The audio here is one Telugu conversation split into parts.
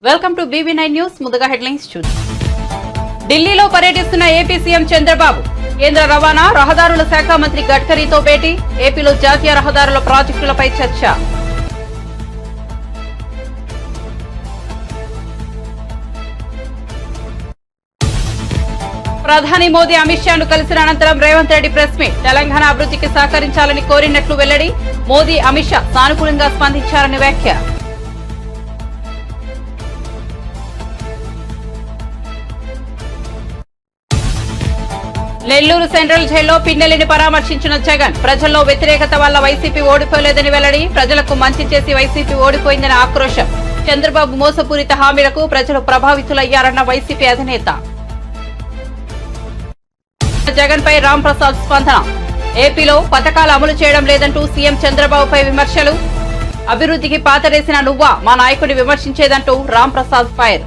Welcome to BV9 news. ముందుగా హెడ్లైన్స్ చూద్దాం. ఢిల్లీలో పర్యటిస్తున్న ఏపీ సీఎం చంద్రబాబు కేంద్ర రవాణా రహదారుల శాఖ మంత్రి గడ్కరీతో భేటీ. ఏపీలో జాతీయ రహదారుల ప్రాజెక్టులపై చర్చ. ప్రధాని మోదీ అమిత్ షాను కలిసిన అనంతరం రేవంత్ రెడ్డి ప్రెస్ మీట్. తెలంగాణ అభివృద్ధికి సహకరించాలని కోరినట్లు వెల్లడి. మోదీ అమిత్ షా సానుకూలంగా స్పందించారని వ్యాఖ్య. నెల్లూరు సెంట్రల్ జైల్లో పిన్నెల్లిని పరామర్శించిన జగన్. ప్రజల్లో వ్యతిరేకత వల్ల వైసీపీ ఓడిపోలేదని వెల్లడి. ప్రజలకు మంచి చేసి వైసీపీ ఓడిపోయిందని ఆక్రోశం. చంద్రబాబు మోసపూరిత హామీలకు ప్రజలు ప్రభావితులయ్యారన్న వైసీపీ అధినేత. జగన్ పై రామ్ ప్రసాద్ స్పందన. ఏపీలో పథకాలు అమలు చేయడం లేదంటూ సీఎం చంద్రబాబుపై విమర్శలు. అభివృద్ధికి పాతరేసిన నువ్వా మా నాయకుడిని విమర్శించేదంటూ రామ్ ప్రసాద్ ఫైర్.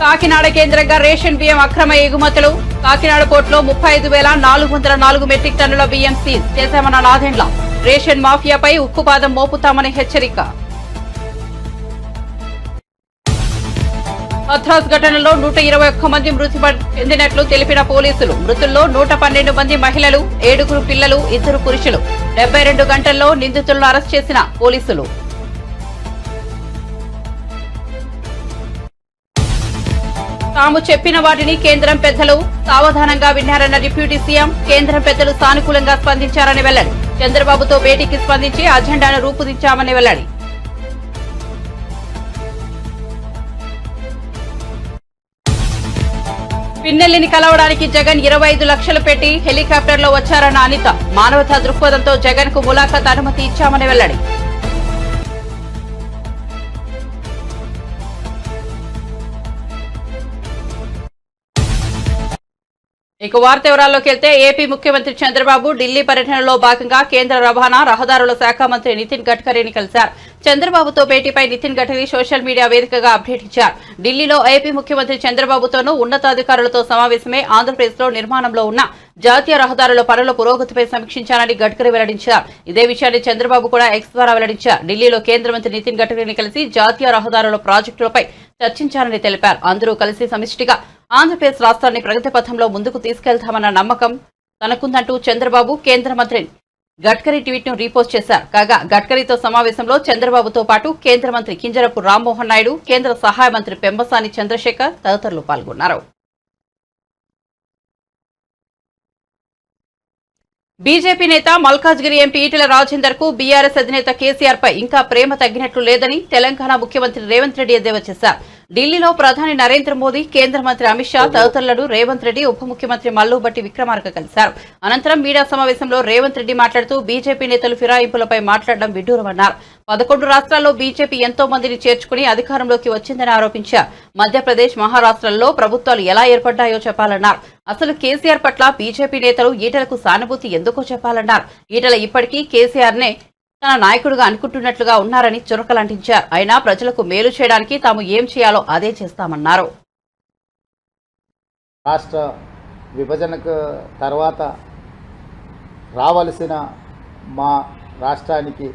కాకినాడ కేంద్రంగా రేషన్ బియ్యం అక్రమ ఎగుమతులు. కాకినాడ పోర్టులో 35,404 మెట్రిక్ టన్నుల బియ్యం సీజ్ చేశామన్న నాదెండ్ల. రేషన్ మాఫియాపై ఉక్కుపాదం మోపుతామని హెచ్చరిక. హథ్రాస్ ఘటనలో 121 మంది మృతి చెందినట్లు తెలిపిన పోలీసులు. మృతుల్లో 112 మంది మహిళలు, 7 పిల్లలు, 2 పురుషులు. 72 గంటల్లో నిందితులను అరెస్ట్ చేసిన పోలీసులు. తాము చెప్పిన వాటిని కేంద్రం పెద్దలు సావధానంగా విన్నారన్న డిప్యూటీ సీఎం. కేంద్రం పెద్దలు సానుకూలంగా స్పందించారని వెల్లడి. చంద్రబాబుతో భేటీకి స్పందించి అజెండాను రూపొందించామని వెల్లడి. పిన్నెల్లిని కలవడానికి జగన్ 25 లక్షలు పెట్టి హెలికాప్టర్లో వచ్చారన్న అనిత. మానవతా దృక్పథంతో జగన్ కు ములాఖాత్ అనుమతి ఇచ్చామని వెల్లడి. ఇక వార్త వివరాల్లోకి వెళ్తే ఏపీ ముఖ్యమంత్రి చంద్రబాబు ఢిల్లీ పర్యటనలో భాగంగా కేంద్ర రవాణా రహదారుల శాఖ మంత్రి నితిన్ గడ్కరీని కలిశారు. చంద్రబాబుతో భేటీపై నితిన్ గడ్కరీ సోషల్ మీడియా వేదికగా అప్డేట్ ఇచ్చారు. ఢిల్లీలో ఏపీ ముఖ్యమంత్రి చంద్రబాబుతోనూ ఉన్నతాధికారులతో సమావేశమై ఆంధ్రప్రదేశ్లో నిర్మాణంలో ఉన్న జాతీయ రహదారుల పనుల పురోగతిపై సమీక్షించాలని గడ్కరీ వెల్లడించారు. ఇదే విషయాన్ని చంద్రబాబు కూడా ఎక్స్ ద్వారా వెల్లడించారు. ఢిల్లీలో కేంద్ర మంత్రి నితిన్ గడ్కరీని కలిసి జాతీయ రహదారుల ప్రాజెక్టులపై చర్చించాలని తెలిపారు. అందరూ కలిసి సమిష్టిగా ఆంధ్రప్రదేశ్ రాష్ట్రాన్ని ప్రగతి పథంలో ముందుకు తీసుకెళ్తామన్న నమ్మకం తనకుందంటూ చంద్రబాబు కేంద్ర మంత్రి గడ్కరీ ట్వీట్ ను రీపోస్ట్ చేశారు. కాగా గడ్కరీతో సమావేశంలో చంద్రబాబుతో పాటు కేంద్ర మంత్రి కింజరపు రామ్మోహన్ నాయుడు, కేంద్ర సహాయ మంత్రి పెంబసాని చంద్రశేఖర్ తదితరులు పాల్గొన్నారు. బీజేపీ నేత మల్కాజ్గిరి ఎంపీ ఈటెల రాజేందర్ కు బీఆర్ఎస్ అధినేత కేసీఆర్ పై ఇంకా ప్రేమ తగ్గినట్లు లేదని తెలంగాణ ముఖ్యమంత్రి రేవంత్ రెడ్డి ఎద్దేవా చేశారు. ఢిల్లీలో ప్రధాని నరేంద్ర మోదీ, కేంద్ర మంత్రి అమిత్ షా తదితరులను రేవంత్ రెడ్డి ఉప ముఖ్యమంత్రి మల్లుబట్టి విక్రమార్క కలిశారు. అనంతరం మీడియా సమావేశంలో రేవంత్ రెడ్డి మాట్లాడుతూ బీజేపీ నేతలు ఫిరాయింపులపై మాట్లాడడం విడ్డూరమన్నారు. 11 రాష్ట్రాల్లో బీజేపీ ఎంతో మందిని చేర్చుకుని అధికారంలోకి వచ్చిందని ఆరోపించారు. మధ్యప్రదేశ్, మహారాష్ట్రల్లో ప్రభుత్వాలు ఎలా ఏర్పడ్డాయో చెప్పాలన్నారు. అసలు కేసీఆర్ పట్ల బీజేపీ నేతలు ఈటలకు సానుభూతి ఎందుకో చెప్పాలన్నారు. ఈటల ఇప్పటికీ కేసీఆర్ నే తన నాయకుడిగా అనుకుంటున్నట్లుగా ఉన్నారని చురకలంటించారు. అయినా ప్రజలకు మేలు చేయడానికి తాము ఏం చేయాలో అదే చేస్తామన్నారు. రాష్ట్ర విభజనకు తర్వాత రావలసిన మా రాష్ట్రానికి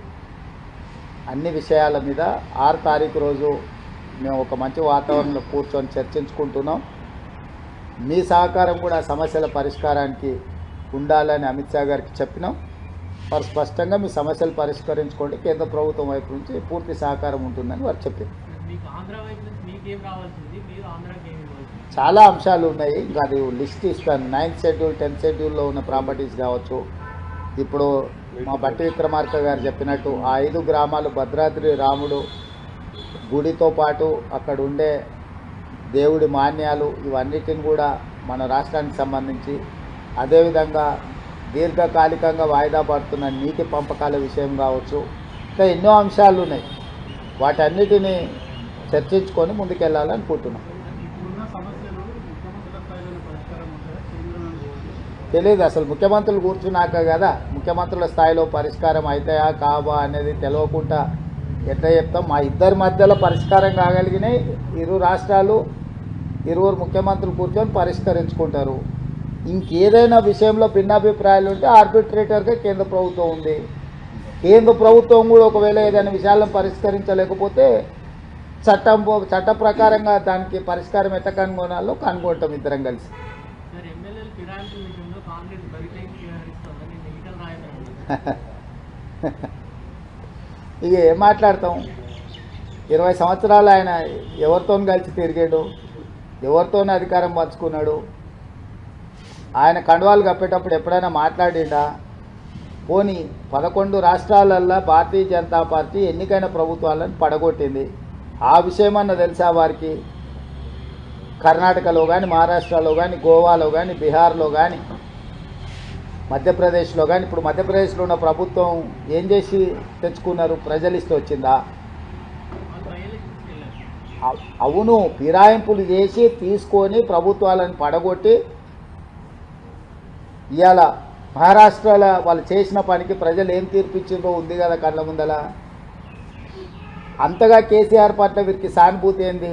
అన్ని విషయాల మీద 6 తారీఖు రోజు మేము ఒక మంచి వాతావరణంలో కూర్చొని చర్చించుకుంటున్నాం. మీ సహకారం కూడా సమస్యల పరిష్కారానికి ఉండాలని అమిత్ షా గారికి చెప్పినాం. వారు స్పష్టంగా మీ సమస్యలు పరిష్కరించుకోండి, కేంద్ర ప్రభుత్వం వైపు నుంచి పూర్తి సహకారం ఉంటుందని వారు చెప్పారు. చాలా అంశాలు ఉన్నాయి, ఇంకా అది లిస్ట్ ఇస్తాను. 9th షెడ్యూల్ 10th షెడ్యూల్లో ఉన్న ప్రాపర్టీస్ కావచ్చు. ఇప్పుడు మా బట్టి విక్రమార్క గారు చెప్పినట్టు ఆ 5 గ్రామాలు భద్రాద్రి రాముడు గుడితో పాటు అక్కడ ఉండే దేవుడి మాన్యాలు ఇవన్నిటిని కూడా మన రాష్ట్రానికి సంబంధించి, అదేవిధంగా దీర్ఘకాలికంగా వాయిదా పడుతున్న నీటి పంపకాల విషయం కావచ్చు, ఇంకా ఎన్నో అంశాలు ఉన్నాయి. వాటన్నిటిని చర్చించుకొని ముందుకెళ్ళాలనుకుంటున్నాం. తెలియదు అసలు ముఖ్యమంత్రులు కూర్చున్నాక కదా ముఖ్యమంత్రుల స్థాయిలో పరిష్కారం అవుతాయా కావా అనేది తెలియకుండా ఎట్లా చెప్తాం. మా ఇద్దరి మధ్యలో పరిష్కారం కాగలిగినాయి. 2 రాష్ట్రాలు 2 ముఖ్యమంత్రులు కూర్చొని పరిష్కరించుకుంటారు. ఇంకేదైనా విషయంలో భిన్నాభిప్రాయాలు ఉంటే ఆర్బిట్రేటర్గా కేంద్ర ప్రభుత్వం ఉంది. కేంద్ర ప్రభుత్వం కూడా ఒకవేళ ఏదైనా విషయాలను పరిష్కరించలేకపోతే చట్ట ప్రకారంగా దానికి పరిష్కారం ఎట్లా కనుగొనాలో కనుగొంటాం ఇద్దరం కలిసి. ఇక ఏం మాట్లాడతాం, 20 సంవత్సరాలు ఆయన ఎవరితో కలిసి తిరిగాడు, ఎవరితో అధికారం పంచుకున్నాడు, ఆయన కండువాలు కప్పేటప్పుడు ఎప్పుడైనా మాట్లాడిండా? పోనీ 11 రాష్ట్రాలల్లో భారతీయ జనతా పార్టీ ఎన్నికైన ప్రభుత్వాలను పడగొట్టింది, ఆ విషయమన్నా తెలుసా వారికి? కర్ణాటకలో కానీ, మహారాష్ట్రలో కానీ, గోవాలో కానీ, బీహార్లో కానీ, మధ్యప్రదేశ్లో కానీ, ఇప్పుడు మధ్యప్రదేశ్లో ఉన్న ప్రభుత్వం ఏం చేసి తెచ్చుకున్నారు? ప్రజలు ఇస్తే వచ్చిందా? అవును, ఫిరాయింపులు చేసి తీసుకొని ప్రభుత్వాలను పడగొట్టి ఇవాళ మహారాష్ట్రలో వాళ్ళు చేసిన పనికి ప్రజలు ఏం తీర్పిచ్చిందో ఉంది కదా కళ్ళ ముందల. అంతగా కేసీఆర్ పట్ల వీరికి సానుభూతి ఏంది?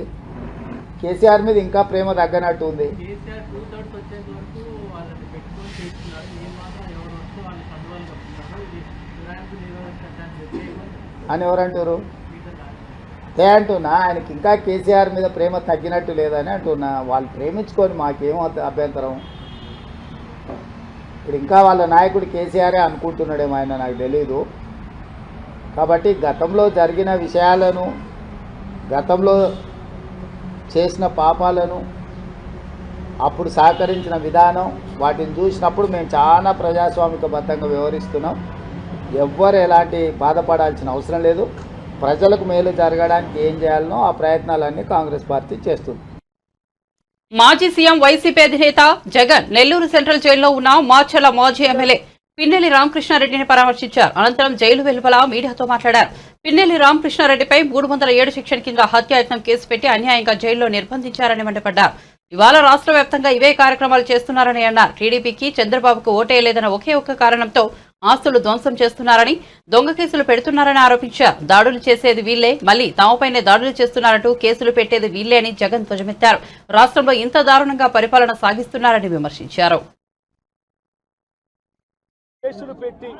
కేసీఆర్ మీద ఇంకా ప్రేమ తగ్గనట్టు ఉంది. అని ఎవరంటారు? అంటున్నా, ఆయనకి ఇంకా కేసీఆర్ మీద ప్రేమ తగ్గినట్టు లేదని అంటున్నా. వాళ్ళు ప్రేమించుకొని మాకేమో అభ్యంతరం. ఇప్పుడు ఇంకా వాళ్ళ నాయకుడు కేసీఆరే అనుకుంటున్నాడేమో ఆయన, నాకు తెలీదు. కాబట్టి గతంలో జరిగిన విషయాలను, గతంలో చేసిన పాపాలను, అప్పుడు సహకరించిన విధానం, వాటిని చూసినప్పుడు మేము చాలా ప్రజాస్వామికబద్ధంగా వ్యవహరిస్తున్నాం. ఎవ్వరు ఎలాంటి బాధపడాల్సిన అవసరం లేదు. ప్రజలకు మేలు జరగడానికి ఏం చేయాలనో ఆ ప్రయత్నాలన్నీ కాంగ్రెస్ పార్టీ చేస్తుంది. మాజీ సీఎం వైసీపీ అధినేత జగన్ నెల్లూరు సెంట్రల్ జైల్లో ఉన్న మాచర్ల మాజీ ఎమ్మెల్యే పిన్నెల్లి రామకృష్ణారెడ్డిని పరామర్శించారు. అనంతరం జైలు వెలుపల మీడియాతో మాట్లాడారు. పిన్నెల్లి రామకృష్ణారెడ్డిపై 307 సెక్షన్ కింద హత్యాయత్నం కేసు పెట్టి అన్యాయంగా జైల్లో నిర్బంధించారని మండిపడ్డారు. ఇవాళ రాష్ట్ర వ్యాప్తంగా ఇవే కార్యక్రమాలు చేస్తున్నారని అన్నారు. టీడీపీకి చంద్రబాబుకు ఓటేయలేదన్న ఒకే ఒక్క కారణంతో ఆస్తులు ధ్వంసం చేస్తున్నారని, దొంగ కేసులు పెడుతున్నారని ఆరోపించారు. దాడులు చేసేది వీళ్లే, మళ్లీ తమపైనే దాడులు చేస్తున్నారంటూ కేసులు పెట్టేది వీళ్లే అని జగన్ ధ్వజమెత్తారు. రాష్ట్రంలో ఇంత దారుణంగా పరిపాలన సాగిస్తున్నారని విమర్శించారు. కేసులు పెట్టి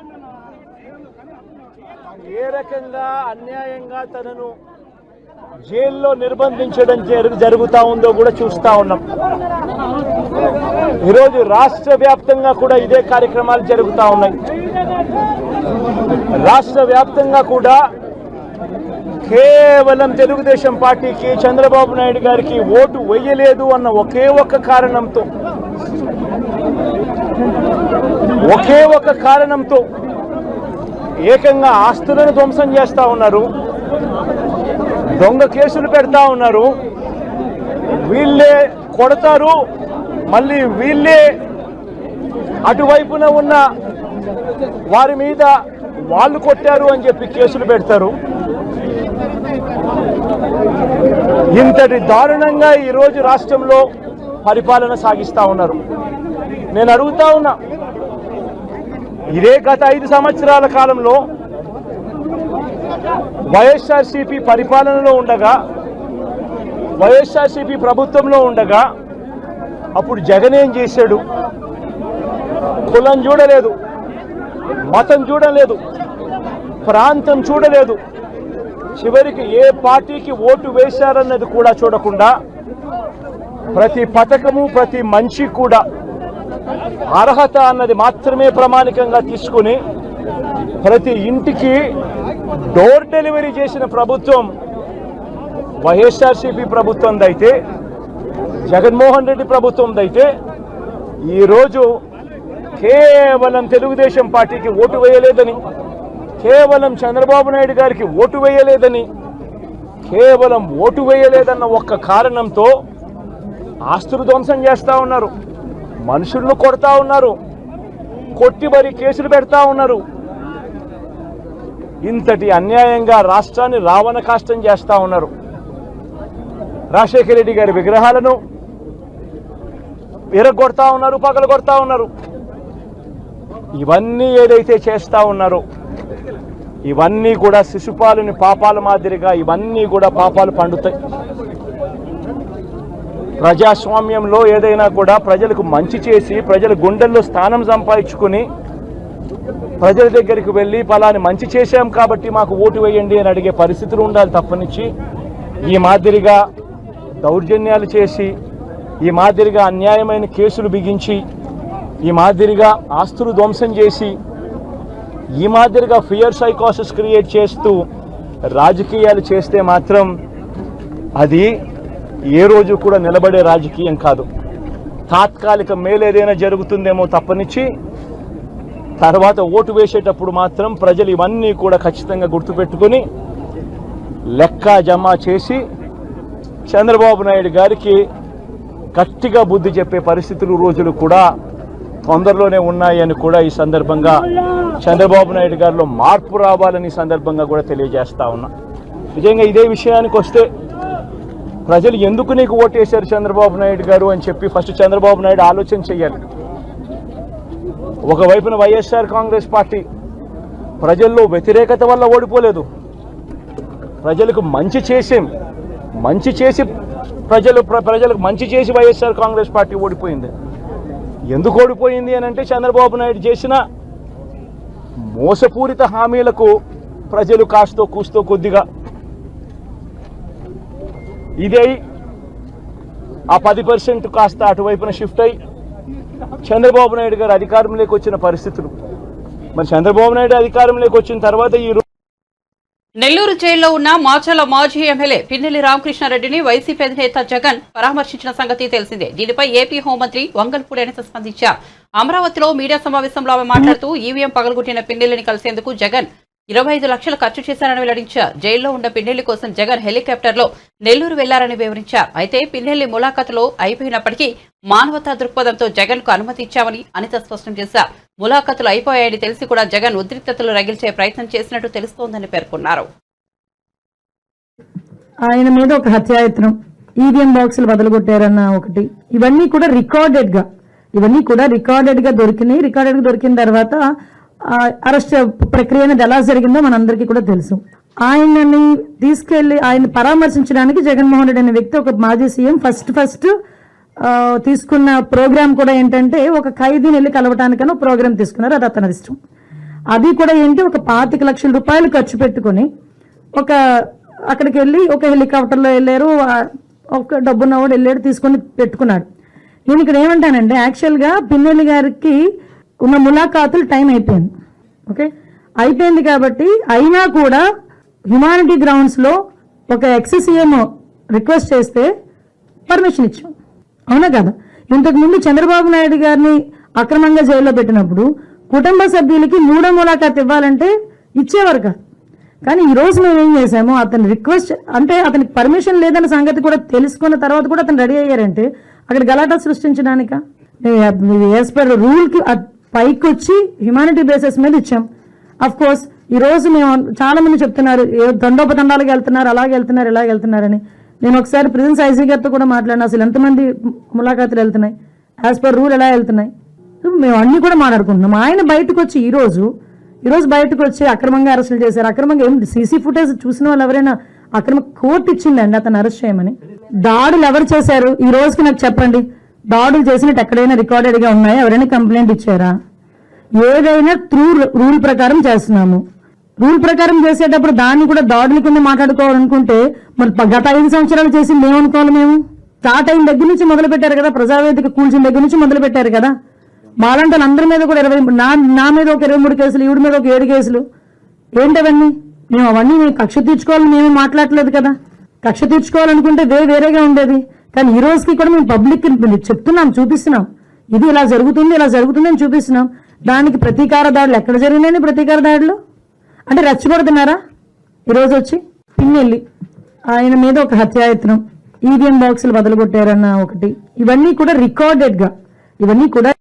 ఏ రకంగా అన్యాయంగా తనను జైల్లో నిర్బంధించడం జరుగుతా ఉందో కూడా చూస్తా ఉన్నాం. ఈరోజు రాష్ట్ర వ్యాప్తంగా కూడా ఇదే కార్యక్రమాలు జరుగుతూ ఉన్నాయి. రాష్ట్ర వ్యాప్తంగా కూడా కేవలం తెలుగుదేశం పార్టీకి, చంద్రబాబు నాయుడు గారికి ఓటు వేయలేదు అన్న ఒకే ఒక్క కారణంతో ఏకంగా ఆస్తులను ధ్వంసం చేస్తా ఉన్నారు, దొంగ కేసులు పెడతా ఉన్నారు. వీళ్ళే కొడతారు, మళ్ళీ వీళ్ళే అటువైపున ఉన్న వారి మీద వాళ్ళు కొట్టారు అని చెప్పి కేసులు పెడతారు. ఇంతటి దారుణంగా ఈరోజు రాష్ట్రంలో పరిపాలన సాగిస్తా ఉన్నారు. నేను అడుగుతా ఉన్నా, ఇదే గత 5 సంవత్సరాల కాలంలో వైఎస్ఆర్సీపీ పరిపాలనలో ఉండగా, వైఎస్ఆర్సీపీ ప్రభుత్వంలో ఉండగా అప్పుడు జగన్ ఏం చేశాడు? కులం చూడలేదు, మతం చూడలేదు, ప్రాంతం చూడలేదు, చివరికి ఏ పార్టీకి ఓటు వేశారన్నది కూడా చూడకుండా ప్రతి పథకము, ప్రతి మనిషి కూడా అర్హత అన్నది మాత్రమే ప్రామాణికంగా తీసుకుని ప్రతి ఇంటికి డోర్ డెలివరీ చేసిన ప్రభుత్వం వైఎస్ఆర్సీపీ ప్రభుత్వందైతే, జగన్మోహన్ రెడ్డి ప్రభుత్వందైతే, ఈరోజు కేవలం తెలుగుదేశం పార్టీకి ఓటు వేయలేదని, కేవలం చంద్రబాబు నాయుడు గారికి ఓటు వేయలేదని, కేవలం ఓటు వేయలేదన్న ఒక్క కారణంతో ఆస్తులు ధ్వంసం చేస్తూ ఉన్నారు, మనుషులను కొడతా ఉన్నారు, కొట్టి మరి కేసులు పెడతా ఉన్నారు. ఇంతటి అన్యాయంగా రాష్ట్రాన్ని రావణ కాష్టం చేస్తూ ఉన్నారు. రాజశేఖర రెడ్డి గారి విగ్రహాలను విరగొడతా ఉన్నారు, పగలగొడతా ఉన్నారు. ఇవన్నీ ఏదైతే చేస్తూ ఉన్నారో ఇవన్నీ కూడా శిశుపాలుని పాపాల మాదిరిగా ఇవన్నీ కూడా పాపాలు పండుతాయి. ప్రజాస్వామ్యంలో ఏదైనా కూడా ప్రజలకు మంచి చేసి, ప్రజల గుండెల్లో స్థానం సంపాదించుకుని ప్రజల దగ్గరికి వెళ్ళి పలాని మంచి చేశాం కాబట్టి మాకు ఓటు వేయండి అని అడిగే పరిస్థితులు ఉండాలి తప్పనిచ్చి ఈ మాదిరిగా దౌర్జన్యాలు చేసి ఈ మాదిరిగా అన్యాయమైన కేసులు బిగించి ఈ మాదిరిగా ఆస్తులు ధ్వంసం చేసి ఈ మాదిరిగా ఫియర్ సైకోసిస్ క్రియేట్ చేస్తూ రాజకీయాలు చేస్తే మాత్రం అది ఏ రోజు కూడా నిలబడే రాజకీయం కాదు. తాత్కాలిక మేలేదైనా జరుగుతుందేమో తప్పనిచ్చి తర్వాత ఓటు వేసేటప్పుడు మాత్రం ప్రజలు ఇవన్నీ కూడా ఖచ్చితంగా గుర్తుపెట్టుకుని లెక్క జమ చేసి చంద్రబాబు నాయుడు గారికి గట్టిగా బుద్ధి చెప్పే పరిస్థితులు రోజులు కూడా తొందరలోనే ఉన్నాయని కూడా ఈ సందర్భంగా చంద్రబాబు నాయుడు గారిలో మార్పు రావాలని సందర్భంగా కూడా తెలియజేస్తా ఉన్నా. నిజంగా ఇదే విషయానికి వస్తే ప్రజలు ఎందుకు నీకు ఓటేశారు చంద్రబాబు నాయుడు గారు అని చెప్పి ఫస్ట్ చంద్రబాబు నాయుడు ఆలోచన చెయ్యాలి. ఒకవైపున వైఎస్ఆర్ కాంగ్రెస్ పార్టీ ప్రజల్లో వ్యతిరేకత వల్ల ఓడిపోలేదు, ప్రజలకు మంచి చేసి ప్రజలకు మంచి చేసి వైఎస్ఆర్ కాంగ్రెస్ పార్టీ ఓడిపోయింది. ఎందుకు ఓడిపోయింది అని అంటే చంద్రబాబు నాయుడు చేసిన మోసపూరిత హామీలకు ప్రజలు కాస్తో కూస్తో కొద్దిగా ఇదై ఆ 10% కాస్త అటువైపున షిఫ్ట్ అయి చంద్రబాబు నాయుడు గారు అధికారంలోకి వచ్చిన పరిస్థితులు. మరి చంద్రబాబు నాయుడు అధికారంలోకి వచ్చిన తర్వాత ఈ నెల్లూరు జైల్లో ఉన్న మాచర్ల మాజీ ఎమ్మెల్యే పిన్నెల్లి రామకృష్ణారెడ్డిని వైసీపీ అధినేత జగన్ పరామర్శించిన సంగతి తెలిసిందే. దీనిపై ఏపీ హోంమంత్రి వంగల్పూడి అనిత స్పందించారు. అమరావతిలో మీడియా సమావేశంలో ఆమె మాట్లాడుతూ ఈవీఎం పగలగొట్టిన పిన్నెల్లిని కలిసేందుకు జగన్ 25 లక్షలు ఖర్చు చేశారని వెల్లడించారు. జైల్లో ఉన్న పిన్నెల్లి కోసం జగన్ హెలికాప్టర్లో నెల్లూరు వెళ్లారని వివరించారు. అయితే పిన్నెల్లి ములాఖతులో అయిపోయినప్పటికీ మానవతా దృక్పథంతో జగన్ కు అనుమతి ఇచ్చామని అనిత స్పష్టం చేశారు. ములాఖతులు అయిపోయాయని తెలిసి కూడా జగన్ ఉద్రిక్తతలు రగిల్చే ప్రయత్నం చేసినట్టు తెలుస్తోందని పేర్కొన్నారు. ఆయన మీద ఒక హత్యాయత్నం, ఈవీఎం బాక్సులు బదలగొట్టారన్న ఒకటి, ఇవన్నీ కూడా రికార్డెడ్ గా దొరికినాయి. రికార్డెడ్ గా దొరికిన తర్వాత అరెస్ట్ ప్రక్రియ అనేది ఎలా జరిగిందో మనందరికీ కూడా తెలుసు. ఆయనని తీసుకెళ్లి ఆయన పరామర్శించడానికి జగన్మోహన్ రెడ్డి అనే వ్యక్తి, ఒక మాజీ సీఎం, ఫస్ట్ తీసుకున్న ప్రోగ్రామ్ కూడా ఏంటంటే ఒక ఖైదీని వెళ్ళి కలవటానికని ఒక ప్రోగ్రామ్ తీసుకున్నారు. అది అతని ఇష్టం. అది కూడా ఏంటి, ఒక 25 లక్షల రూపాయలు ఖర్చు పెట్టుకుని అక్కడికి వెళ్ళి ఒక హెలికాప్టర్లో వెళ్ళారు. ఒక డబ్బున్నవాడు వెళ్ళాడు, తీసుకొని పెట్టుకున్నాడు. నేను ఇక్కడ ఏమంటానంటే యాక్చువల్గా పిన్నెల్లి గారికి ఉన్న ములాఖాతులు టైం అయిపోయింది. ఓకే, అయిపోయింది కాబట్టి అయినా కూడా హ్యుమానిటీ గ్రౌండ్స్లో ఒక ఎక్స్-సీఎం రిక్వెస్ట్ చేస్తే పర్మిషన్ ఇచ్చాం, అవునా కదా? ఇంతకుముందు చంద్రబాబు నాయుడు గారిని అక్రమంగా జైల్లో పెట్టినప్పుడు కుటుంబ సభ్యులకి 3వ ములాఖాత్ ఇవ్వాలంటే ఇచ్చేవారు కాదు. కానీ ఈ రోజు మేము ఏం చేసాము, అతని రిక్వెస్ట్ అంటే అతనికి పర్మిషన్ లేదన్న సంగతి కూడా తెలుసుకున్న తర్వాత కూడా అతను రెడీ అయ్యారంటే అక్కడ గలాటా సృష్టించడానిక? యాజ్ పర్ రూల్కి పైకి వచ్చి హ్యుమానిటీ బేసిస్ మీద ఇచ్చాం. అఫ్ కోర్స్ ఈ రోజు మేము చాలా మంది చెప్తున్నారు దండోపదండాలకు వెళ్తున్నారు, అలాగే వెళ్తున్నారు, ఇలాగ వెళ్తున్నారని. నేను ఒకసారి ప్రిజెన్స్ ఐజీ గారితో కూడా మాట్లాడినా, అసలు ఎంతమంది ములాఖాతులు వెళ్తున్నాయి, యాజ్ పర్ రూల్ ఎలా వెళ్తున్నాయి, మేము అన్ని కూడా మాట్లాడుకుంటున్నాం. ఆయన బయటకు వచ్చి ఈ రోజు బయటకు వచ్చి అక్రమంగా అరెస్టులు చేశారు. అక్రమంగా ఏం సీసీ ఫుటేజ్ చూసిన వాళ్ళు ఎవరైనా అక్రమ కోర్టు ఇచ్చిందండి అతను అరెస్ట్ చేయమని? దాడులు ఎవరు చేశారు ఈ రోజుకి నాకు చెప్పండి. దాడులు చేసినట్టు ఎక్కడైనా రికార్డెడ్ గా ఉన్నాయా? ఎవరైనా కంప్లైంట్ ఇచ్చారా? ఏదైనా త్రూ రూల్ ప్రకారం చేస్తున్నాము. రూల్ ప్రకారం చేసేటప్పుడు దాన్ని కూడా దాడుల కింద మాట్లాడుకోవాలనుకుంటే మరి గత 5 సంవత్సరాలు చేసింది ఏమనుకోవాలి? మేము స్టార్ట్ అయిన దగ్గర నుంచి మొదలు పెట్టారు కదా, ప్రజావేదిక కూల్చిన దగ్గర నుంచి మొదలు పెట్టారు కదా. మాలాంటి అందరి మీద కూడా నా మీద ఒక 23 కేసులు, ఈవిడ మీద ఒక 7 కేసులు. ఏంటవన్నీ? మేము అవన్నీ కక్ష తీర్చుకోవాలని మేము మాట్లాడలేదు కదా. కక్ష తీర్చుకోవాలనుకుంటే వేరేగా ఉండేది. కానీ ఈ రోజుకి కూడా మేము పబ్లిక్ చెప్తున్నాం, చూపిస్తున్నాం, ఇది ఇలా జరుగుతుంది అని చూపిస్తున్నాం. దానికి ప్రతీకార దాడులు ఎక్కడ జరిగినాయని? ప్రతీకార దాడులు అంటే రెచ్చగొడుతున్నారా? ఈరోజు వచ్చి పిన్నెల్లి ఆయన మీద ఒక హత్యాయత్నం, ఈవీఎం బాక్సులు బదలగొట్టారన్న ఒకటి, ఇవన్నీ కూడా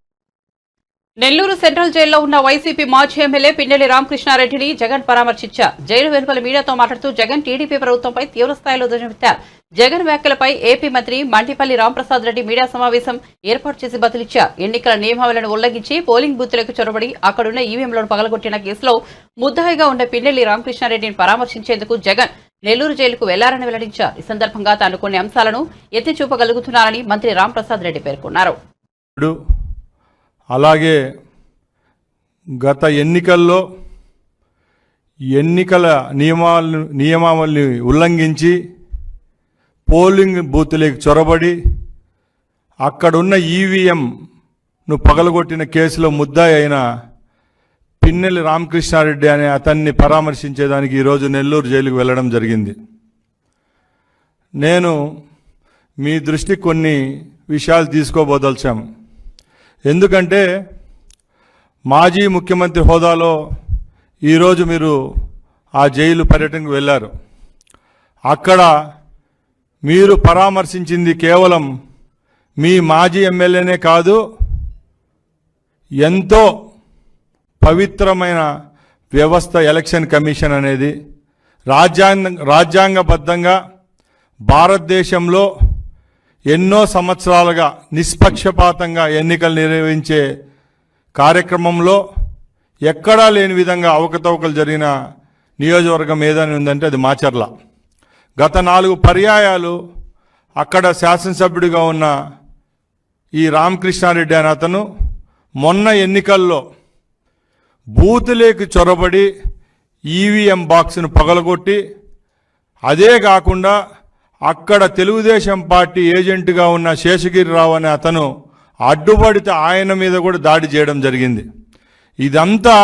నెల్లూరు సెంట్రల్ జైల్లో ఉన్న వైసీపీ మాజీ ఎమ్మెల్యే పిన్నెల్లి రామకృష్ణారెడ్డిని జగన్ పరామర్శించారు. జైలు వెలుపల మీడియాతో మాట్లాడుతూ జగన్ టీడీపీ ప్రభుత్వంపై తీవ్రస్థాయిలో ధ్వజమెత్తారు. జగన్ వ్యాఖ్యలపై ఏపీ మంత్రి మంటిపల్లి రాంప్రసాద్ రెడ్డి మీడియా సమావేశం ఏర్పాటు చేసి బదిలిచ్చారు. ఎన్నికల నియమావళిని ఉల్లంఘించి పోలింగ్ బూత్లకు చొరబడి అక్కడున్న ఈవీఎంలను పగలగొట్టిన కేసులో ముద్దాయిగా ఉన్న పిన్నెల్లి రామకృష్ణారెడ్డిని పరామర్శించేందుకు జగన్ నెల్లూరు జైలుకు వెళ్లారని వెల్లడించారు. ఈ సందర్భంగా తాను కొన్ని అంశాలను ఎత్తి చూపగలుగుతున్నారని మంత్రి రాంప్రసాద్ రెడ్డి పేర్కొన్నారు. అలాగే గత ఎన్నికల్లో ఎన్నికల నియమావళిని ఉల్లంఘించి పోలింగ్ బూత్లోకి చొరబడి అక్కడున్న ఈవీఎంను పగలగొట్టిన కేసులో ముద్దాయి అయిన పిన్నెల్లి రామకృష్ణారెడ్డి అనే అతన్ని పరామర్శించేదానికి ఈరోజు నెల్లూరు జైలుకు వెళ్ళడం జరిగింది. నేను మీ దృష్టికి కొన్ని విషయాలు తీసుకోబోదలిచాం. ఎందుకంటే మాజీ ముఖ్యమంత్రి హోదాలో ఈరోజు మీరు ఆ జైలు పర్యటనకు వెళ్ళారు. అక్కడ మీరు పరామర్శించింది కేవలం మీ మాజీ ఎమ్మెల్యేనే కాదు, ఎంతో పవిత్రమైన వ్యవస్థ ఎలక్షన్ కమిషన్ అనేది రాజ్యాంగబద్ధంగా భారతదేశంలో ఎన్నో సంవత్సరాలుగా నిష్పక్షపాతంగా ఎన్నికలు నిర్వహించే కార్యక్రమంలో ఎక్కడా లేని విధంగా అవకతవకలు జరిగిన నియోజకవర్గం ఏదని ఉందంటే అది మాచర్ల. గత 4 పర్యాయాలు అక్కడ శాసనసభ్యుడిగా ఉన్న ఈ రామకృష్ణారెడ్డి అనే అతను మొన్న ఎన్నికల్లో బూతులేకి చొరబడి ఈవీఎం బాక్స్ను పగలగొట్టి, అదే కాకుండా అక్కడ తెలుగుదేశం పార్టీ ఏజెంటుగా ఉన్న శేషగిరిరావు అనే అతను అడ్డుపడితే ఆయన మీద కూడా దాడి చేయడం జరిగింది. ఇదంతా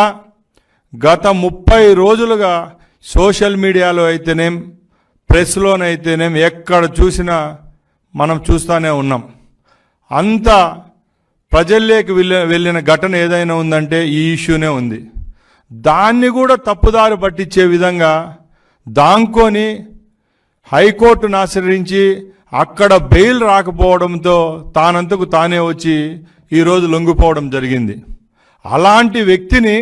గత 30 రోజులుగా సోషల్ మీడియాలో అయితేనేం ప్రెస్లోనైతేనేం ఎక్కడ చూసినా మనం చూస్తూనే ఉన్నాం. అంత ప్రజల్లోకి వెళ్ళిన ఘటన ఏదైనా ఉందంటే ఈ ఇష్యూనే ఉంది. దాన్ని కూడా తప్పుదారి పట్టించే విధంగా దాంకొని హైకోర్టును ఆశ్రయించి అక్కడ బెయిల్ రాకపోవడంతో తానంతకు తానే వచ్చి ఈరోజు లొంగిపోవడం జరిగింది. అలాంటి వ్యక్తిని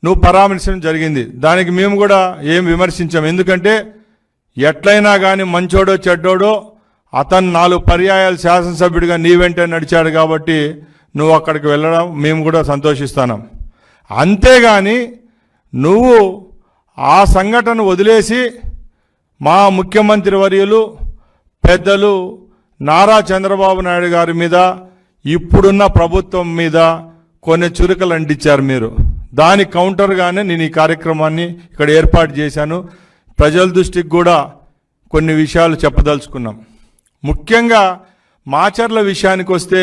నువ్వు పరామర్శించడం జరిగింది. దానికి మేము కూడా ఏం విమర్శించాం. ఎందుకంటే ఎట్లయినా కానీ మంచోడో చెడ్డోడో అతను 4 పర్యాయాలు శాసనసభ్యుడిగా నీ వెంటే నడిచాడు కాబట్టి నువ్వు అక్కడికి వెళ్ళడం మేము కూడా సంతోషిస్తున్నాం. అంతేగాని నువ్వు ఆ సంఘటన వదిలేసి మా ముఖ్యమంత్రి వర్యులు పెద్దలు నారా చంద్రబాబు నాయుడు గారి మీద, ఇప్పుడున్న ప్రభుత్వం మీద కొన్ని చురుకలు అంటించారు మీరు. దాని కౌంటర్గానే నేను ఈ కార్యక్రమాన్ని ఇక్కడ ఏర్పాటు చేశాను. ప్రజల దృష్టికి కూడా కొన్ని విషయాలు చెప్పదలుచుకున్నాం. ముఖ్యంగా మాచర్ల విషయానికి వస్తే,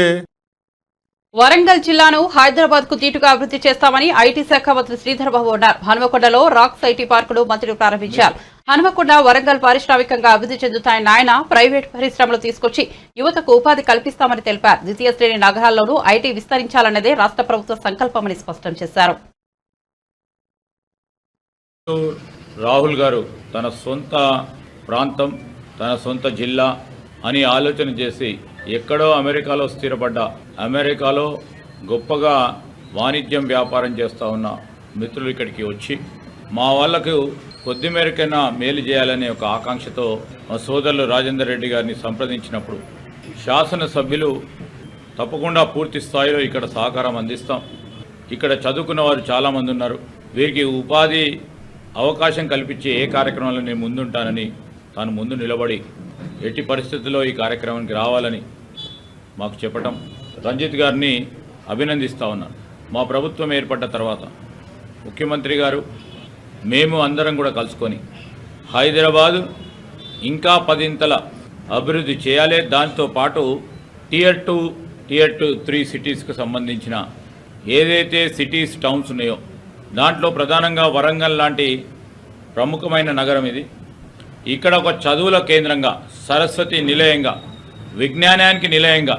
వరంగల్ జిల్లాను హైదరాబాద్ కు దీటుగా అభివృద్ధి చేస్తామని ఐటీ శాఖ మంత్రి శ్రీధర్ బాబు అన్నారు. హనుమకొండలో రాక్స్ ఐటీ పార్కును మంత్రి ప్రారంభించారు. హనుమకొండ, వరంగల్ పారిశ్రామికంగా అభివృద్ధి చెందుతాయన్న ఆయన ప్రైవేట్ పరిశ్రమలు తీసుకొచ్చి యువతకు ఉపాధి కల్పిస్తామని తెలిపారు. ద్వితీయ శ్రేణి నగరాల్లోనూ ఐటీ విస్తరించాలన్నదే రాష్ట్ర ప్రభుత్వ సంకల్పమని స్పష్టం చేశారు. రాహుల్ గారు తన సొంత ప్రాంతం, తన సొంత జిల్లా అని ఆలోచన చేసి ఎక్కడో అమెరికాలో స్థిరపడ్డ, అమెరికాలో గొప్పగా వాణిజ్యం వ్యాపారం చేస్తూ ఉన్న మిత్రులు ఇక్కడికి వచ్చి మా వాళ్లకు కొద్ది మేరకైనా మేలు చేయాలనే ఒక ఆకాంక్షతో మా సోదరులు రాజేందర్ రెడ్డి గారిని సంప్రదించినప్పుడు శాసనసభ్యులు తప్పకుండా పూర్తి స్థాయిలో ఇక్కడ సహకారం అందిస్తాం, ఇక్కడ చదువుకున్న వారు చాలామంది ఉన్నారు, వీరికి ఉపాధి అవకాశం కల్పించే ఏ కార్యక్రమంలో నేను ముందుంటానని తాను ముందు నిలబడి ఎట్టి పరిస్థితుల్లో ఈ కార్యక్రమానికి రావాలని మాకు చెప్పటం, రంజిత్ గారిని అభినందిస్తూ ఉన్నాను. మా ప్రభుత్వం ఏర్పడ్డ తర్వాత ముఖ్యమంత్రి గారు మేము అందరం కూడా కలుసుకొని హైదరాబాదు ఇంకా 10 అభివృద్ధి చేయాలి. దాంతోపాటు టియర్ 2, టియర్ 3 సిటీస్కి సంబంధించిన ఏదైతే సిటీస్, టౌన్స్ ఉన్నాయో దాంట్లో ప్రధానంగా వరంగల్ లాంటి ప్రముఖమైన నగరం ఇది. ఇక్కడ ఒక చదువుల కేంద్రంగా, సరస్వతి నిలయంగా, విజ్ఞానానికి నిలయంగా,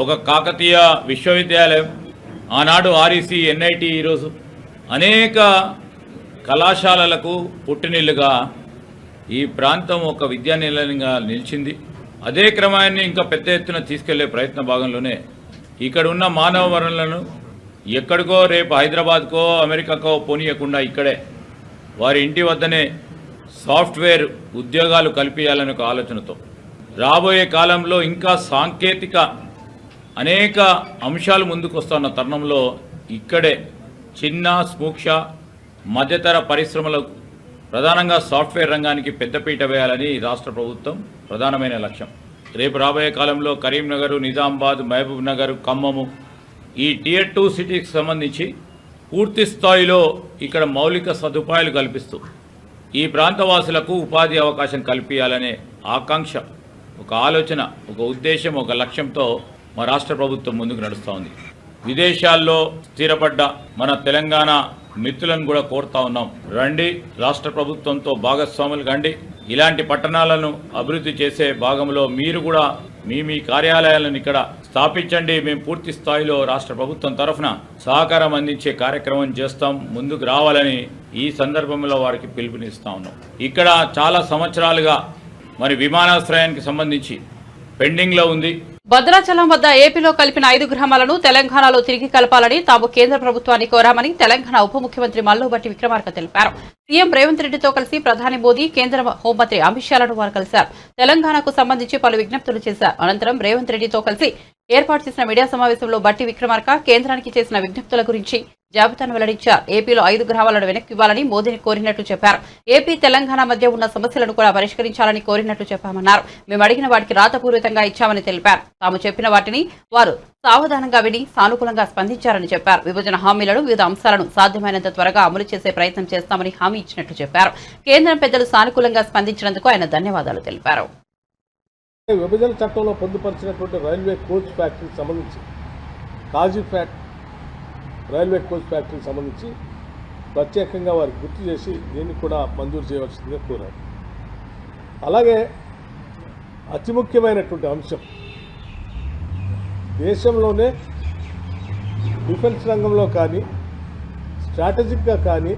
ఒక కాకతీయ విశ్వవిద్యాలయం, ఆనాడు ఆర్ఈసీ, ఎన్ఐటి, ఈరోజు అనేక కళాశాలలకు పుట్టినిల్లుగా ఈ ప్రాంతం ఒక విద్యా నిలయంగా నిలిచింది. అదే క్రమాన్ని ఇంకా పెద్ద ఎత్తున తీసుకెళ్లే ప్రయత్న భాగంలోనే ఇక్కడ ఉన్న మానవ వనరులను ఎక్కడికో రేపు హైదరాబాద్కో అమెరికాకో పోనీయకుండా ఇక్కడే వారి ఇంటి వద్దనే సాఫ్ట్వేర్ ఉద్యోగాలు కల్పించాలనే ఒక ఆలోచనతో రాబోయే కాలంలో ఇంకా సాంకేతిక అనేక అంశాలు ముందుకు వస్తున్న తరుణంలో ఇక్కడే చిన్న, సూక్ష్మ, మధ్యతర పరిశ్రమలకు ప్రధానంగా సాఫ్ట్వేర్ రంగానికి పెద్దపీట వేయాలని రాష్ట్ర ప్రభుత్వం ప్రధానమైన లక్ష్యం. రేపు రాబోయే కాలంలో కరీంనగర్, నిజామాబాద్, మహబూబ్ నగర్, ఖమ్మము ఈ టియర్ 2 సిటీకి సంబంధించి పూర్తి స్థాయిలో ఇక్కడ మౌలిక సదుపాయాలు కల్పిస్తూ ఈ ప్రాంతవాసులకు ఉపాధి అవకాశం కల్పించాలనే ఆకాంక్ష, ఒక ఆలోచన, ఒక ఉద్దేశం, ఒక లక్ష్యంతో మా రాష్ట్ర ప్రభుత్వం ముందుకు నడుస్తూ ఉంది. విదేశాల్లో స్థిరపడ్డ మన తెలంగాణ మిత్రులను కూడా కోరుతా ఉన్నాం, రండి, రాష్ట్ర ప్రభుత్వంతో భాగస్వాములు కండి. ఇలాంటి పట్టణాలను అభివృద్ధి చేసే భాగంలో మీరు కూడా మీ కార్యాలయాలను ఇక్కడ స్థాపించండి. మేము పూర్తి స్థాయిలో రాష్ట్ర ప్రభుత్వం తరఫున సహకారం అందించే కార్యక్రమం చేస్తాం, ముందుకు రావాలని ఈ సందర్భంలో వారికి పిలుపునిస్తా ఉన్నాం. ఇక్కడ చాలా సంవత్సరాలుగా మరి విమానాశ్రయానికి సంబంధించి పెండింగ్లో ఉంది. భద్రాచలం వద్ద ఏపీలో కలిపిన 5 గ్రామాలను తెలంగాణలో తిరిగి కలపాలని తాము కేంద్ర ప్రభుత్వాన్ని కోరామని తెలంగాణ ఉప ముఖ్యమంత్రి మల్లుబట్టి విక్రమార్క తెలిపారు. సీఎం రేవంత్ రెడ్డితో కలిసి ప్రధాని మోదీ, కేంద్ర హోంమంత్రి అమిత్ షాలను వారు కలిశారు. తెలంగాణకు సంబంధించి పలు విజ్ఞప్తులు చేశారు. అనంతరం రేవంత్ రెడ్డితో కలిసి ఏర్పాటు చేసిన మీడియా సమావేశంలో బట్టి విక్రమార్క కేంద్రానికి చేసిన విజ్ఞప్తుల గురించి జాబితాను వెల్లడించారు. ఏపీలో 5 గ్రామాలను వెనక్కి ఇవ్వాలని మోదీని కోరినట్లు చెప్పారు. ఏపీ తెలంగాణ మధ్య ఉన్న సమస్యలను కూడా పరిష్కరించాలని కోరినట్లు చెప్పామన్నారు. మేము అడిగిన వాటికి రాతపూర్వకంగా ఇచ్చామని తెలిపారు. తాము చెప్పిన వాటిని వారు సావధానంగా విని సానుకూలంగా స్పందించారని చెప్పారు. విభజన హామీలను, వివిధ అంశాలను సాధ్యమైనంత త్వరగా అమలు చేసే ప్రయత్నం చేస్తామని హామీ ఇచ్చినట్లు చెప్పారు. కేంద్రం పెద్దలు సానుకూలంగా స్పందించినందుకు ఆయన ధన్యవాదాలు తెలిపారు. విభజన చట్టంలో పొందుపరిచినటువంటి రైల్వే కోచ్ ఫ్యాక్టరీకి సంబంధించి కాజీఫ్యాట్ రైల్వే కోచ్ ఫ్యాక్టరీకి సంబంధించి ప్రత్యేకంగా వారికి గుర్తు చేసి దీన్ని కూడా మంజూరు చేయవలసిందిగా కోరారు. అలాగే అతి ముఖ్యమైనటువంటి అంశం, దేశంలోనే డిఫెన్స్ రంగంలో కానీ స్ట్రాటజిక్గా కానీ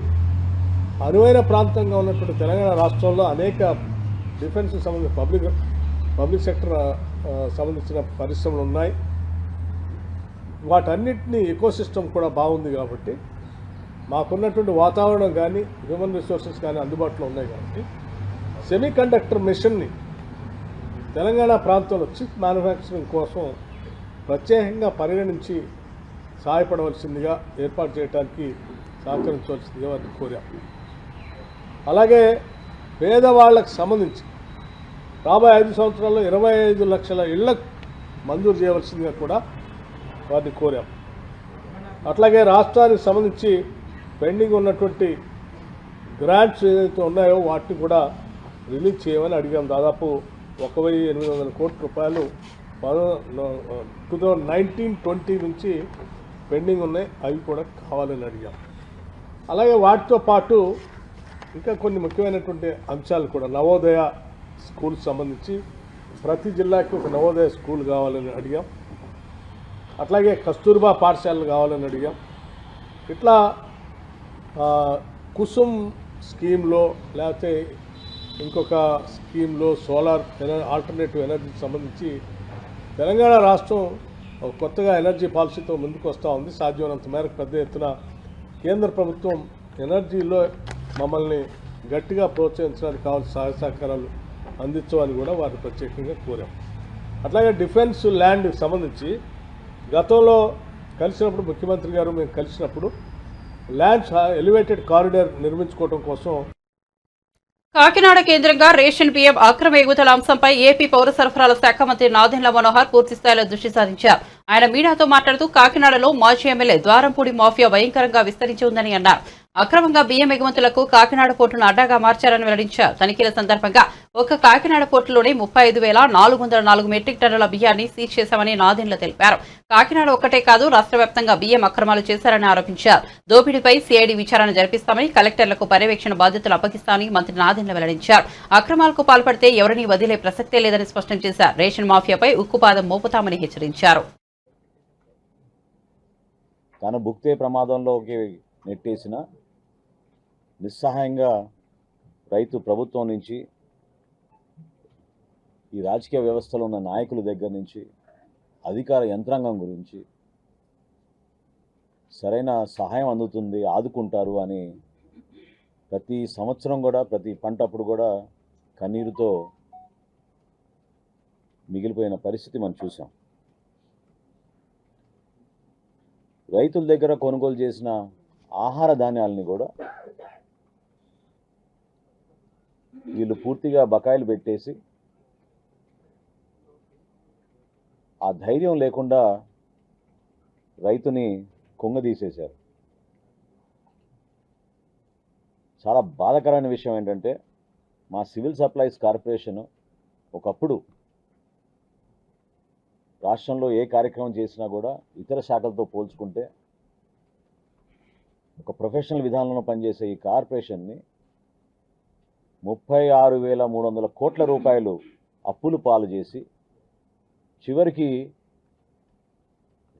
అనువైన ప్రాంతంగా ఉన్నటువంటి తెలంగాణ రాష్ట్రంలో అనేక డిఫెన్స్ సంబంధించిన పబ్లిక్ సెక్టర్ సంబంధించిన పరిశ్రమలు ఉన్నాయి. వాటన్నిటినీ ఎకోసిస్టమ్ కూడా బాగుంది కాబట్టి, మాకున్నటువంటి వాతావరణం కానీ హ్యూమన్ రిసోర్సెస్ కానీ అందుబాటులో ఉన్నాయి కాబట్టి సెమీ కండక్టర్ మిషన్ని తెలంగాణ ప్రాంతంలో చిప్ మ్యానుఫ్యాక్చరింగ్ కోసం ప్రత్యేకంగా పరిగణించి సహాయపడవలసిందిగా ఏర్పాటు చేయడానికి సహకరించవలసిందిగా వారిని కోరాం. అలాగే పేదవాళ్లకు సంబంధించి రాబోయే 5 సంవత్సరాల్లో 25 లక్షల ఇళ్లకు మంజూరు చేయవలసిందిగా కూడా వారిని కోరాం. అట్లాగే రాష్ట్రానికి సంబంధించి పెండింగ్ ఉన్నటువంటి గ్రాంట్స్ ఏదైతే ఉన్నాయో వాటిని కూడా రిలీజ్ చేయమని అడిగాం. దాదాపు 1,800 కోట్ల రూపాయలు 2019-20 నుంచి పెండింగ్ ఉన్నాయి, అవి కూడా కావాలని అడిగాం. అలాగే వాటితో పాటు ఇంకా కొన్ని ముఖ్యమైనటువంటి అంశాలు కూడా, నవోదయ స్కూల్కి సంబంధించి ప్రతి జిల్లాకి ఒక నవోదయ స్కూల్ కావాలని అడిగాం. అట్లాగే కస్తూర్బా పాఠశాలలు కావాలని అడిగాం. ఇట్లా కుసుమ్ స్కీమ్లో లేకపోతే ఇంకొక స్కీమ్లో సోలార్ ఆల్టర్నేటివ్ ఎనర్జీకి సంబంధించి తెలంగాణ రాష్ట్రం ఒక కొత్తగా ఎనర్జీ పాలసీతో ముందుకు వస్తూ ఉంది. సాధ్యమైనంత మేరకు పెద్ద ఎత్తున కేంద్ర ప్రభుత్వం ఎనర్జీలో మమ్మల్ని గట్టిగా ప్రోత్సహించడానికి కావాల్సిన సహాయ సహకారాలు అందించమని కూడా వారిని ప్రత్యేకంగా కోరాం. అట్లాగే డిఫెన్స్ ల్యాండ్కి సంబంధించి గతంలో కలిసినప్పుడు ముఖ్యమంత్రి గారు మేము కలిసినప్పుడు ల్యాండ్స్ ఎలివేటెడ్ కారిడార్ నిర్మించుకోవడం కోసం కాకినాడ కేంద్రంగా రేషన్ బియ్యం అక్రమ ఎగుమతుల అంశంపై ఏపీ పౌర సరఫరాల శాఖ మంత్రి నాదెండ్ల మనోహర్ పూర్తిస్థాయిలో దృష్టి సారించారు. ఆయన మీడియాతో మాట్లాడుతూ కాకినాడలో మాజీ ఎమ్మెల్యే ద్వారంపూడి మాఫియా భయంకరంగా విస్తరించి ఉందని అన్నారు. అక్రమంగా బియ్యం ఎగుమతులకు కాకినాడ పోర్టును అడ్డాగా మార్చారని వెల్లడించారు. తనిఖీల సందర్భంగా ఒక్క కాకినాడ పోర్టులోనే 35,404 మెట్రిక్ టన్నుల బియ్యాన్ని సీజ్ చేశామని నాదెండ్ల తెలిపారు. కాకినాడ ఒక్కటే కాదు, రాష్ట్ర వ్యాప్తంగా బియ్యం అక్రమాలు చేశారని ఆరోపించారు. దోపిడీపై సిఐడి విచారణ జరిపిస్తామని, కలెక్టర్లకు పర్యవేక్షణ బాధ్యతలు అప్పగిస్తామని మంత్రి నాదెండ్ల వెల్లడించారు. అక్రమాలకు పాల్పడితే ఎవరినీ వదిలే ప్రసక్తే లేదని స్పష్టం చేశారు. రేషన్ మాఫియాపై ఉక్కుపాదం మోపుతామని హెచ్చరించారు. తన భుక్తే ప్రమాదంలోకి నెట్టేసిన నిస్సహాయంగా రైతు ప్రభుత్వం నుంచి, ఈ రాజకీయ వ్యవస్థలో ఉన్న నాయకుల దగ్గర నుంచి, అధికార యంత్రాంగం గురించి సరైన సహాయం అందుతుంది, ఆదుకుంటారు అని ప్రతి సంవత్సరం కూడా ప్రతి పంటప్పుడు కూడా కన్నీరుతో మిగిలిపోయిన పరిస్థితి మనం చూసాం. రైతుల దగ్గర కొనుగోలు చేసిన ఆహార ధాన్యాలని కూడా వీళ్ళు పూర్తిగా బకాయిలు పెట్టేసి ఆ ధైర్యం లేకుండా రైతుని కుంగదీసేశారు. చాలా బాధాకరమైన విషయం ఏంటంటే మా సివిల్ సప్లైస్ కార్పొరేషన్ ఒకప్పుడు రాష్ట్రంలో ఏ కార్యక్రమం చేసినా కూడా ఇతర శాఖలతో పోల్చుకుంటే ఒక ప్రొఫెషనల్ విధానంలో పనిచేసే ఈ కార్పొరేషన్ని 36,300 కోట్ల రూపాయలు అప్పులు పాలు చేసి చివరికి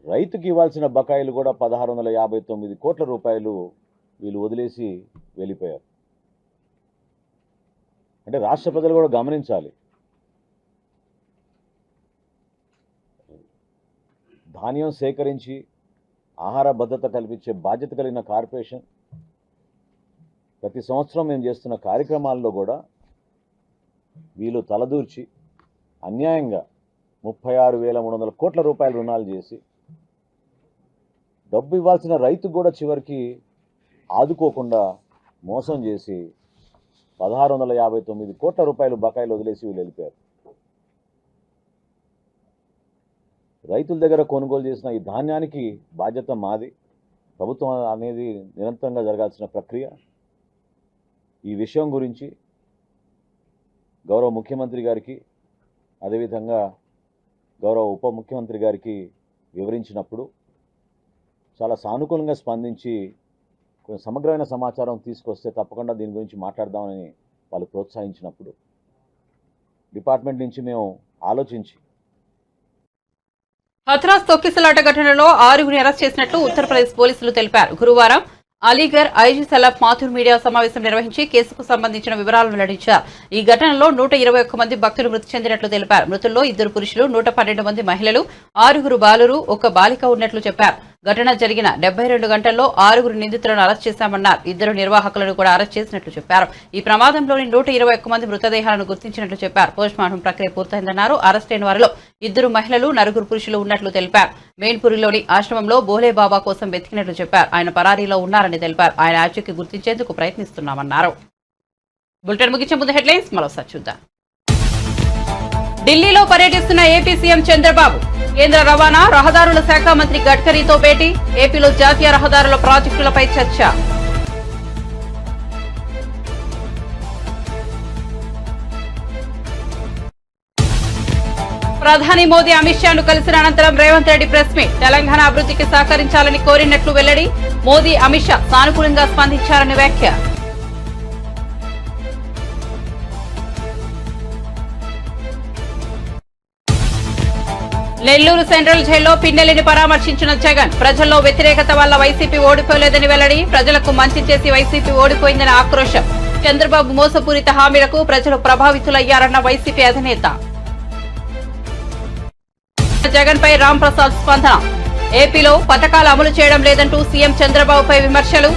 రైతుకి ఇవ్వాల్సిన బకాయిలు కూడా 1,659 కోట్ల రూపాయలు వీళ్ళు వదిలేసి వెళ్ళిపోయారు. అంటే రాష్ట్ర ప్రజలు కూడా గమనించాలి, ధాన్యం సేకరించి ఆహార భద్రత కల్పించే బాధ్యత కలిగిన కార్పొరేషన్ ప్రతి సంవత్సరం మేము చేస్తున్న కార్యక్రమాల్లో కూడా వీళ్ళు తలదూర్చి అన్యాయంగా 36,300 కోట్ల రూపాయల రుణాలు చేసి డబ్బు ఇవ్వాల్సిన రైతుకు కూడా చివరికి ఆదుకోకుండా మోసం చేసి 1,659 కోట్ల రూపాయలు బకాయిలు వదిలేసి వీళ్ళు వెళ్ళిపోయారు. రైతుల దగ్గర కొనుగోలు చేసిన ఈ ధాన్యానికి బాధ్యత మాది. ప్రభుత్వం అనేది నిరంతరంగా జరగాల్సిన ప్రక్రియ. ఈ విషయం గురించి గౌరవ ముఖ్యమంత్రి గారికి అదేవిధంగా గౌరవ ఉప ముఖ్యమంత్రి గారికి వివరించినప్పుడు చాలా సానుకూలంగా స్పందించి కొంచెం సమగ్రమైన సమాచారం తీసుకొస్తే తప్పకుండా దీని గురించి మాట్లాడదామని వాళ్ళు ప్రోత్సహించినప్పుడు డిపార్ట్మెంట్ నుంచి మేము ఆలోచించి హథ్రాస్ తొక్కిసలాట ఘటనలో 6గురిని అరెస్ట్ చేసినట్లు ఉత్తరప్రదేశ్ పోలీసులు తెలిపారు. గురువారం అలీగర్ ఐజీ సలాఫ్ మాథూర్ మీడియా సమావేశం నిర్వహించి కేసుకు సంబంధించిన వివరాలను వెల్లడించారు. ఈ ఘటనలో 121 మంది భక్తులు మృతి చెందినట్లు తెలిపారు. మృతుల్లో 2 పురుషులు, 112 మంది మహిళలు, 6 బాలురు, 1 బాలిక ఉన్నట్లు చెప్పారు. ఘటన జరిగిన 72 గంటల్లో 6 నిందితులను అరెస్ట్ చేశామన్నారు. 2 నిర్వాహకులను కూడా అరెస్ట్ చేసినట్లు చెప్పారు. ఈ ప్రమాదంలోని 121 మంది మృతదేహాలను గుర్తించినట్లు చెప్పారు. పోస్టుమార్టం ప్రక్రియ పూర్తయిందన్నారు. అరెస్ట్ అయిన వారిలో 2 మహిళలు, 4 పురుషులు ఉన్నట్లు తెలిపారు. మెయిన్పూరిలోని ఆశ్రమంలో బోలే బాబా కోసం వెతికినట్లు చెప్పారు. ఆయన పరారీలో ఉన్నారని తెలిపారు. ఆయన ఆచూకీ గుర్తించేందుకు ప్రయత్నిస్తున్నామన్నారు. బులెటిన్ ముగించే ముందు హెడ్లైన్స్ మరోసారి చూద్దాం. ఢిల్లీలో పర్యటిస్తున్న ఏపీ సీఎం చంద్రబాబు. కేంద్ర రవాణా, రహదారుల శాఖ మంత్రి గడ్కరీతో భేటీ. ఏపీలో జాతీయ రహదారుల ప్రాజెక్టులపై చర్చ. ప్రధాని మోదీ అమిత్ షాను కలిసిన అనంతరం రేవంత్ రెడ్డి ప్రెస్ మీట్. తెలంగాణ అభివృద్ధికి సహకరించాలని కోరినట్లు వెల్లడి. మోదీ, అమిత్ షా సానుకూలంగా స్పందించారని వ్యాఖ్య. నెల్లూరు సెంట్రల్ జైల్లో పిన్నెల్లిని పరామర్శించిన జగన్. ప్రజల్లో వ్యతిరేకత వల్ల వైసీపీ ఓడిపోలేదని వెల్లడి. ప్రజలకు మంచి చేసి వైసీపీ ఓడిపోయిందని ఆక్రోశం. చంద్రబాబు మోసపూరిత హామీలకు ప్రజలు ప్రభావితులయ్యారన్న వైసీపీ అధినేత. జగన్ పై రామ్ ప్రసాద్ స్పందన. ఏపీలో పథకాలు అమలు చేయడం లేదంటూ సీఎం చంద్రబాబుపై విమర్శలు.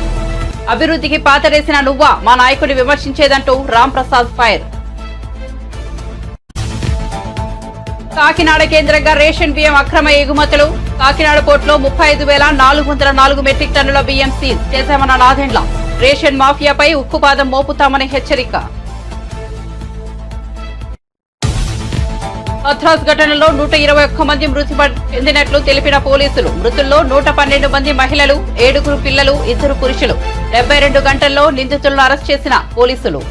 అభివృద్ధికి పాతరేసిన నువ్వా మా నాయకుడిని విమర్శించేదంటూ రామ్ ప్రసాద్ ఫైర్. కాకినాడ కేంద్రంగా రేషన్ బియ్యం అక్రమ ఎగుమతులు. కాకినాడ పోర్టులో 35,404 మెట్రిక్ టన్నుల బియ్యం సీజ్ చేశామన్న నాదెండ్ల. రేషన్ మాఫియాపై ఉక్కుపాదం మోపుతామని హెచ్చరిక. హథ్రాస్ ఘటనలో 121 మంది మృతి చెందినట్లు తెలిపిన పోలీసులు. మృతుల్లో 112 మంది మహిళలు, 7 పిల్లలు, 2 పురుషులు. 72 గంటల్లో నిందితులను అరెస్ట్ చేసిన పోలీసులు.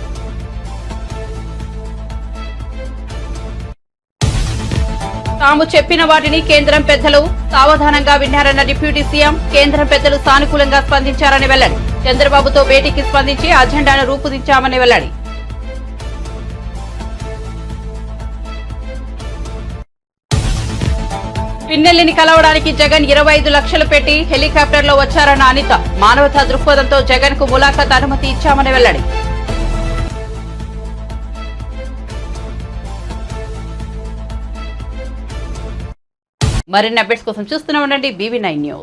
తాము చెప్పిన వాటిని కేంద్రం పెద్దలు సావధానంగా విన్నారన్న డిప్యూటీ సీఎం. కేంద్రం పెద్దలు సానుకూలంగా స్పందించారని వెల్లడి. చంద్రబాబుతో భేటీకి స్పందించి అజెండాను రూపొందించామని వెల్లడి. పిన్నెల్లిని కలవడానికి జగన్ 25 లక్షలు పెట్టి హెలికాప్టర్లో వచ్చారన్న అనిత. మానవతా దృక్పథంతో జగన్ కు ములాఖాత్ అనుమతి ఇచ్చామని వెల్లడి. మరిన్ని అప్డేట్స్ కోసం చూస్తూనే ఉండండి BB9 న్యూస్.